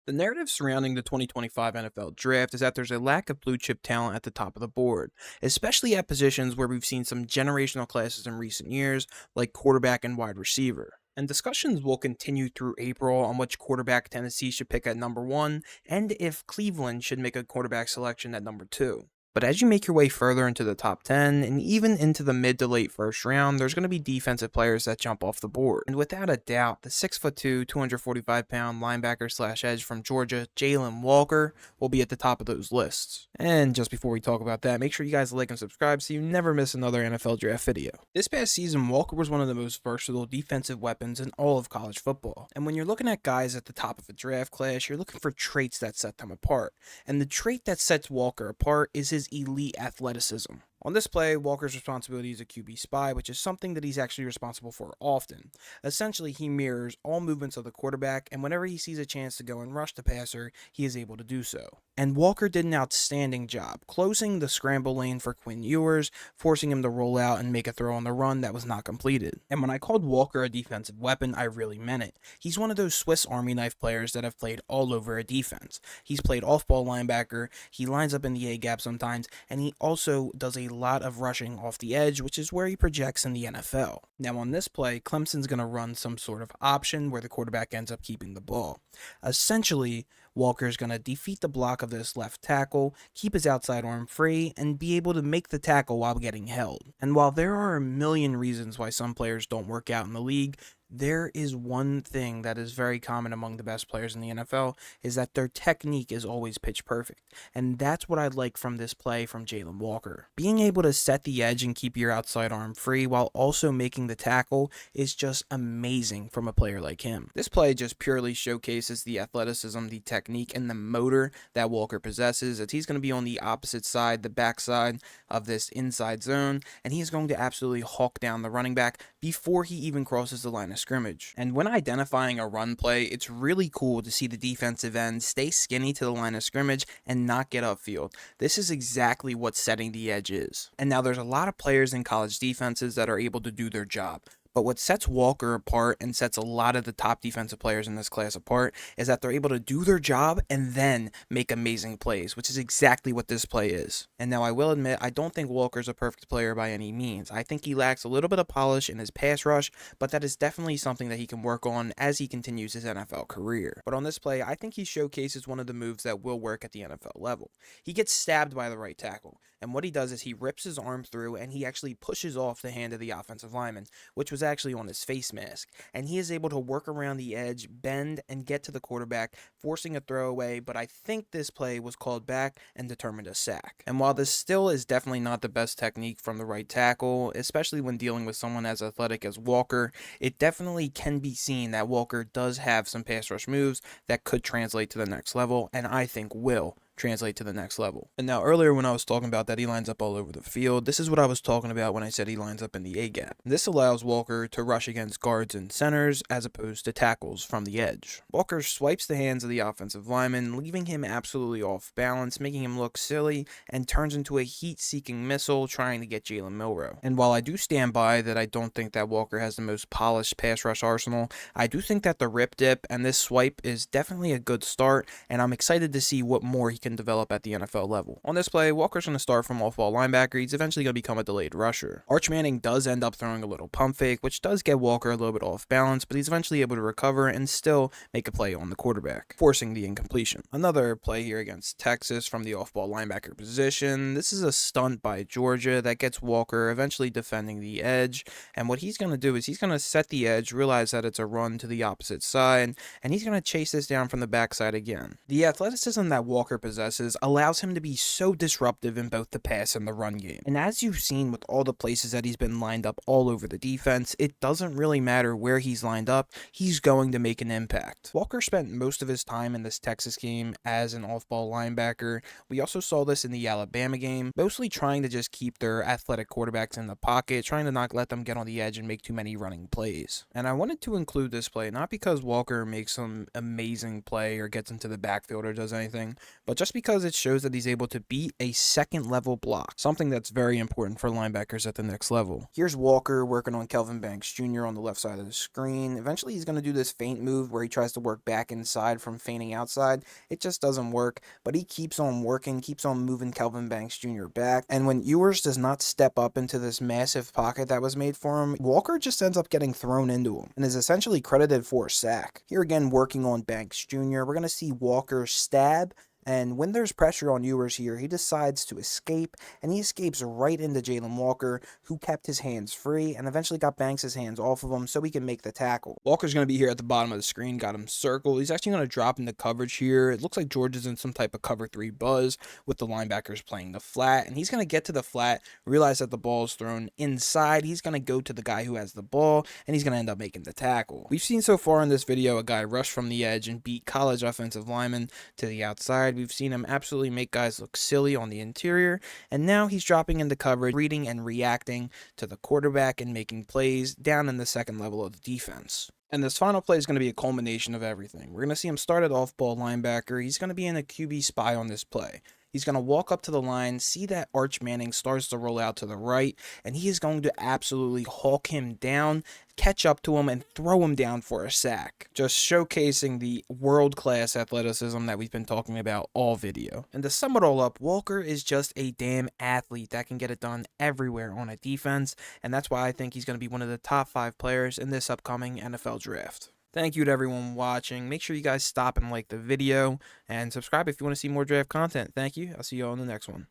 The narrative surrounding the 2025 NFL Draft is that there's a lack of blue chip talent at the top of the board, especially at positions where we've seen some generational classes in recent years, like quarterback and wide receiver. And discussions will continue through April on which quarterback Tennessee should pick at number one, and if Cleveland should make a quarterback selection at number two. But as you make your way further into the top 10 and even into the mid to late first round, there's going to be defensive players that jump off the board. And without a doubt, the 6'2", 245-pound linebacker slash edge from Georgia, Jalon Walker, will be at the top of those lists. And just before we talk about that, make sure you guys like and subscribe so you never miss another NFL draft video. This past season, Walker was one of the most versatile defensive weapons in all of college football. And when you're looking at guys at the top of a draft class, you're looking for traits that set them apart. And the trait that sets Walker apart is his elite athleticism. On this play, Walker's responsibility is a QB spy, which is something that he's actually responsible for often. Essentially, he mirrors all movements of the quarterback, and whenever he sees a chance to go and rush the passer, he is able to do so. And Walker did an outstanding job, closing the scramble lane for Quinn Ewers, forcing him to roll out and make a throw on the run that was not completed. And when I called Walker a defensive weapon, I really meant it. He's one of those Swiss Army knife players that have played all over a defense. He's played off-ball linebacker, he lines up in the A-gap sometimes, and he also does a lot of rushing off the edge, which is where he projects in the NFL. Now on this play, Clemson's going to run some sort of option where the quarterback ends up keeping the ball. Essentially, Walker's going to defeat the block of this left tackle, keep his outside arm free, and be able to make the tackle while getting held. And while there are a million reasons why some players don't work out in the league, there is one thing that is very common among the best players in the NFL, is that their technique is always pitch perfect. And that's what I like from this play from Jalon Walker. Being able to set the edge and keep your outside arm free while also making the tackle is just amazing from a player like him. This play just purely showcases the athleticism, the technique, and the motor that Walker possesses, as he's going to be on the opposite side, the backside of this inside zone, and he is going to absolutely hawk down the running back before he even crosses the line of scrimmage. And when identifying a run play, it's really cool to see the defensive end stay skinny to the line of scrimmage and not get upfield. This is exactly what setting the edge is. And now there's a lot of players in college defenses that are able to do their job. But what sets Walker apart and sets a lot of the top defensive players in this class apart is that they're able to do their job and then make amazing plays, which is exactly what this play is. And now I will admit, I don't think Walker's a perfect player by any means. I think he lacks a little bit of polish in his pass rush, but that is definitely something that he can work on as he continues his NFL career. But on this play, I think he showcases one of the moves that will work at the NFL level. He gets stabbed by the right tackle, and what he does is he rips his arm through and he actually pushes off the hand of the offensive lineman, which was actually on his face mask, and he is able to work around the edge, bend, and get to the quarterback, forcing a throwaway. But I think this play was called back and determined a sack. And while this still is definitely not the best technique from the right tackle, especially when dealing with someone as athletic as Walker, it definitely can be seen that Walker does have some pass rush moves that could translate to the next level, and I think will translate to the next level. And now earlier when I was talking about that he lines up all over the field, this is what I was talking about when I said he lines up in the A-gap. This allows Walker to rush against guards and centers as opposed to tackles from the edge. Walker swipes the hands of the offensive lineman, leaving him absolutely off balance, making him look silly, and turns into a heat-seeking missile trying to get Jalen Milroe. And while I do stand by that I don't think that Walker has the most polished pass rush arsenal, I do think that the rip dip and this swipe is definitely a good start, and I'm excited to see what more he can develop at the NFL level. On this play, Walker's going to start from off-ball linebacker. He's eventually going to become a delayed rusher. Arch Manning does end up throwing a little pump fake, which does get Walker a little bit off balance, but he's eventually able to recover and still make a play on the quarterback, forcing the incompletion. Another play here against Texas from the off-ball linebacker position. This is a stunt by Georgia that gets Walker eventually defending the edge, and what he's going to do is he's going to set the edge, realize that it's a run to the opposite side, and he's going to chase this down from the backside again. The athleticism that Walker possesses allows him to be so disruptive in both the pass and the run game. And as you've seen with all the places that he's been lined up all over the defense, it doesn't really matter where he's lined up, he's going to make an impact. Walker spent most of his time in this Texas game as an off-ball linebacker. We also saw this in the Alabama game, mostly trying to just keep their athletic quarterbacks in the pocket, trying to not let them get on the edge and make too many running plays. And I wanted to include this play not because Walker makes some amazing play or gets into the backfield or does anything, but just just because it shows that he's able to beat a second level block, something that's very important for linebackers at the next level. Here's Walker working on Kelvin Banks Jr. on the left side of the screen. Eventually he's going to do this feint move where he tries to work back inside from feinting outside. It just doesn't work, but he keeps on working, keeps on moving Kelvin Banks Jr. back, and when Ewers does not step up into this massive pocket that was made for him, Walker just ends up getting thrown into him and is essentially credited for a sack. Here again, working on Banks Jr., we're going to see Walker stab, and when there's pressure on Ewers here, he decides to escape, and he escapes right into Jalon Walker, who kept his hands free and eventually got Banks' hands off of him so he can make the tackle. Walker's going to be here at the bottom of the screen, got him circled. He's actually going to drop into coverage here. It looks like George is in some type of cover 3 buzz with the linebackers playing the flat, and he's going to get to the flat, realize that the ball is thrown inside. He's going to go to the guy who has the ball, and he's going to end up making the tackle. We've seen so far in this video a guy rush from the edge and beat college offensive linemen to the outside. We've seen him absolutely make guys look silly on the interior, and now he's dropping into coverage, reading and reacting to the quarterback and making plays down in the second level of the defense. And this final play is going to be a culmination of everything. We're going to see him start at off-ball linebacker. He's going to be in a QB spy on this play. He's going to walk up to the line, see that Arch Manning starts to roll out to the right, and he is going to absolutely hawk him down, catch up to him, and throw him down for a sack. Just showcasing the world-class athleticism that we've been talking about all video. And to sum it all up, Walker is just a damn athlete that can get it done everywhere on a defense, and that's why I think he's going to be one of the top 5 players in this upcoming NFL draft. Thank you to everyone watching. Make sure you guys stop and like the video and subscribe if you want to see more draft content. Thank you. I'll see you all in the next one.